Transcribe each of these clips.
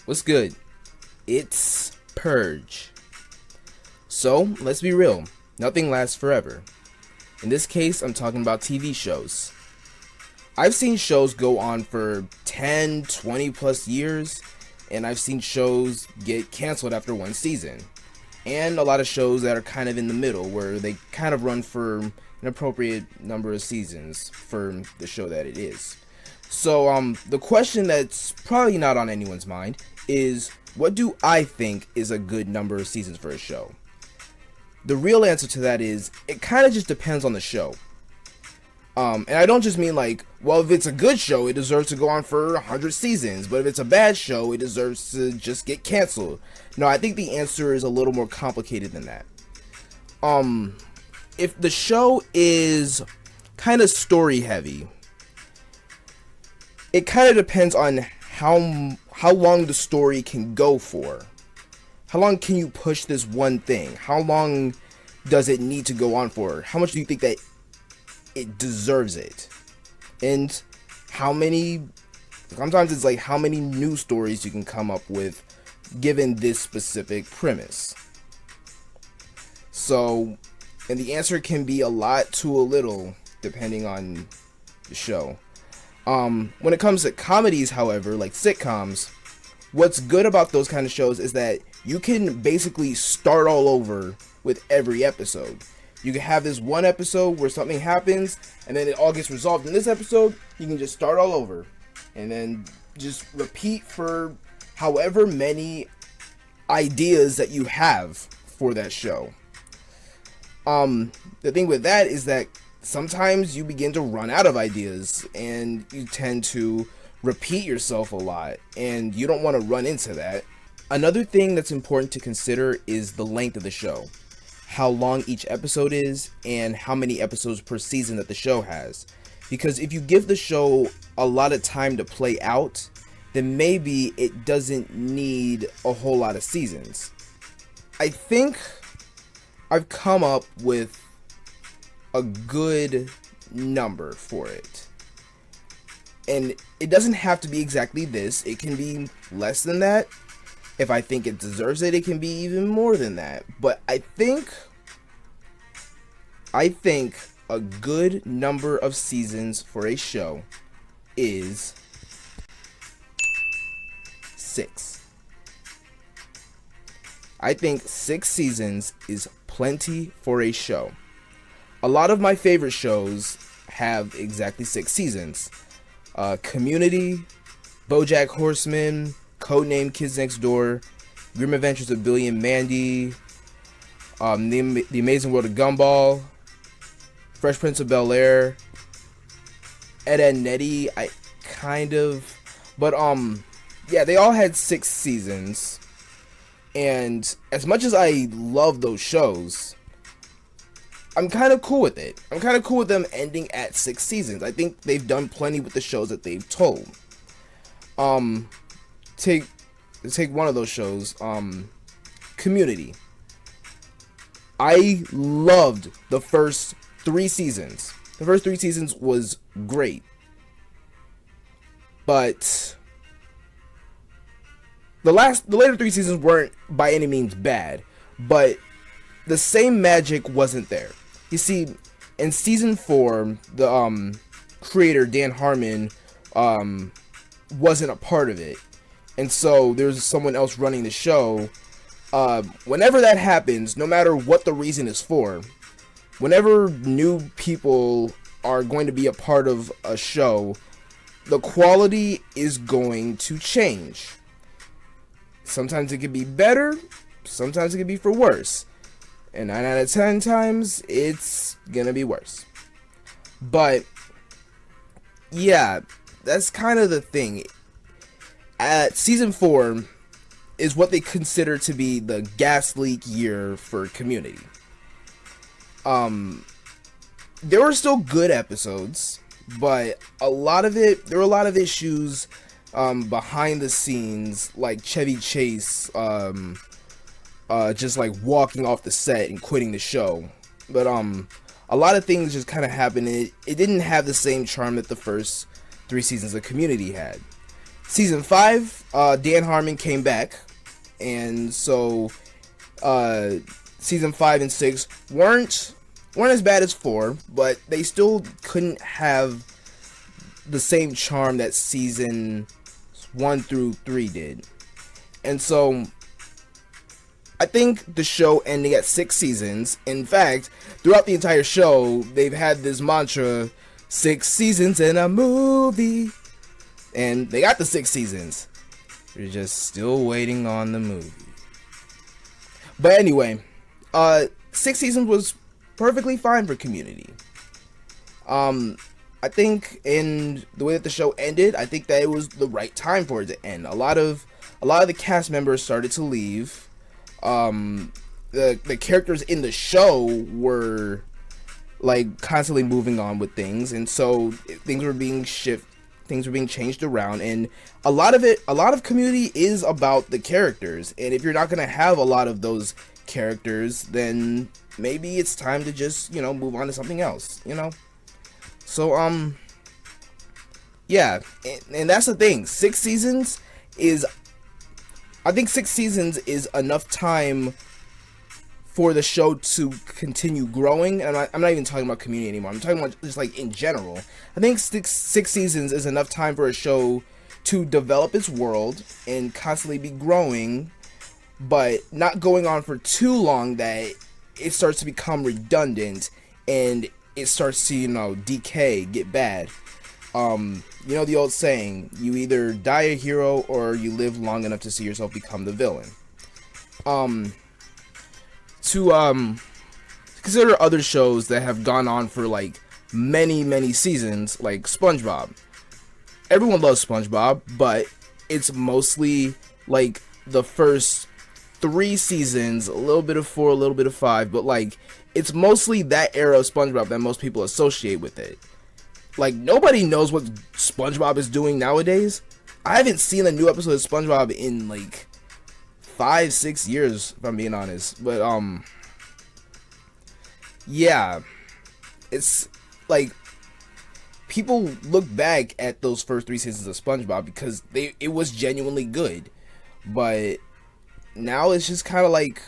What's good? It's Purge. So, let's be real. Nothing lasts forever. In this case, I'm talking about TV shows. I've seen shows go on for 10, 20 plus years, and I've seen shows get canceled after one season. And a lot of shows that are kind of in the middle, where they kind of run for an appropriate number of seasons for the show that it is. So, the question that's probably not on anyone's mind is, what do I think is a good number of seasons for a show? The real answer to that is, it kind of just depends on the show. And I don't just mean like, well, if it's a good show, it deserves to go on for 100 seasons. But if it's a bad show, it deserves to just get canceled. No, I think the answer is a little more complicated than that. If the show is kind of story heavy, it kind of depends on how long the story can go for. How long can you push this one thing? How long does it need to go on for? How much do you think that it deserves it? And sometimes it's like how many new stories you can come up with given this specific premise. So, and the answer can be a lot to a little depending on the show. When it comes to comedies, however, like sitcoms, what's good about those kind of shows is that you can basically start all over with every episode. You can have this one episode where something happens and then it all gets resolved in this episode. You can just start all over and then just repeat for however many ideas that you have for that show. The thing with that is that sometimes you begin to run out of ideas and you tend to repeat yourself a lot, and you don't want to run into that. Another thing that's important to consider is the length of the show, how long each episode is, and how many episodes per season that the show has. Because if you give the show a lot of time to play out, then maybe it doesn't need a whole lot of seasons. I think I've come up with a good number for it. And it doesn't have to be exactly this. It can be less than that. If I think it deserves it, it can be even more than that. But I think a good number of seasons for a show is 6. I think 6 seasons is plenty for a show. A lot of my favorite shows have exactly 6 seasons. Community, BoJack Horseman, Codename Kids Next Door, Grim Adventures of Billy and Mandy, The Amazing World of Gumball, Fresh Prince of Bel-Air, Ed, Edd n Eddy, yeah, they all had 6 seasons, and as much as I love those shows, I'm kind of cool with it. I'm kind of cool with them ending at 6 seasons. I think they've done plenty with the shows that they've told. Take one of those shows, Community. I loved the first 3 seasons. The first 3 seasons was great. But the later 3 seasons weren't by any means bad, but the same magic wasn't there. You see, in season 4, the creator Dan Harmon wasn't a part of it, and so there's someone else running the show. Whenever that happens, no matter what the reason is for, whenever new people are going to be a part of a show, the quality is going to change. Sometimes it could be better, sometimes it could be for worse. And 9 out of 10 times, it's gonna be worse. But, yeah, that's kind of the thing. At season 4 is what they consider to be the gas leak year for Community. There were still good episodes, but there were a lot of issues behind the scenes, like Chevy Chase, just like walking off the set and quitting the show. But a lot of things just kind of happened. It didn't have the same charm that the first 3 seasons of Community had. Season 5, Dan Harmon came back, and so season 5 and 6 weren't as bad as 4, but they still couldn't have the same charm that season 1 through 3 did. And so I think the show ending at 6 seasons, in fact, throughout the entire show, they've had this mantra, 6 seasons in a movie. And they got the 6 seasons. They're just still waiting on the movie. But anyway, 6 seasons was perfectly fine for Community. I think in the way that the show ended, I think that it was the right time for it to end. A lot of the cast members started to leave. The characters in the show were like constantly moving on with things, and so things were being changed around, and a lot of Community is about the characters, and if you're not going to have a lot of those characters, then maybe it's time to just, move on to something else, so yeah, and that's the thing. 6 seasons is, I think 6 seasons is enough time for the show to continue growing. And I'm not even talking about Community anymore. I'm talking about just like in general. I think six seasons is enough time for a show to develop its world and constantly be growing, but not going on for too long that it starts to become redundant and it starts to, decay, get bad. The old saying, you either die a hero or you live long enough to see yourself become the villain. To consider other shows that have gone on for like many seasons, like SpongeBob. Everyone loves SpongeBob, but it's mostly like the first 3 seasons, a little bit of 4, a little bit of 5, but like it's mostly that era of SpongeBob that most people associate with it. Like, nobody knows what SpongeBob is doing nowadays. I haven't seen a new episode of SpongeBob in like 5-6 years, if I'm being honest. But yeah, it's like people look back at those first 3 seasons of SpongeBob because it was genuinely good, but now it's just kind of like,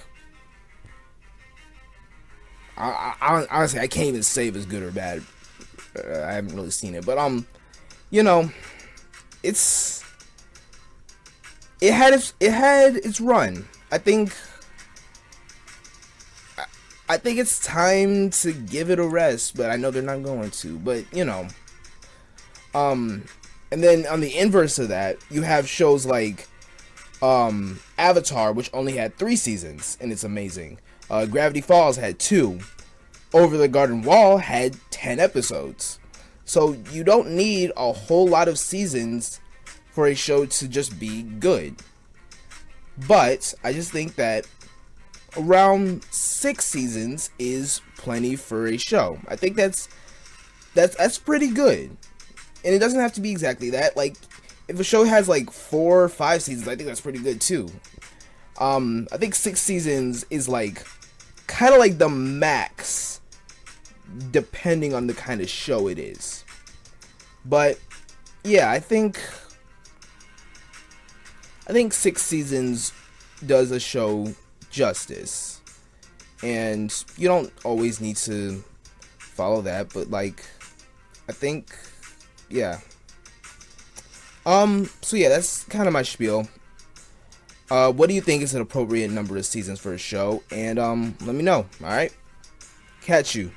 I honestly, I can't even say if it's good or bad. I haven't really seen it, but it had its run. I think it's time to give it a rest, but I know they're not going to. But and then on the inverse of that, you have shows like Avatar, which only had 3 seasons, and it's amazing. Gravity Falls had 2. Over the Garden Wall had 10 episodes. So you don't need a whole lot of seasons for a show to just be good. But I just think that around 6 seasons is plenty for a show. I think that's pretty good. And it doesn't have to be exactly that. Like, if a show has like 4 or 5 seasons, I think that's pretty good too. I think 6 seasons is like kind of like the max, depending on the kind of show it is. But yeah, I think 6 seasons does a show justice, and you don't always need to follow that, but like, I think, yeah. So yeah, that's kind of my spiel. What do you think is an appropriate number of seasons for a show? And let me know. All right, catch you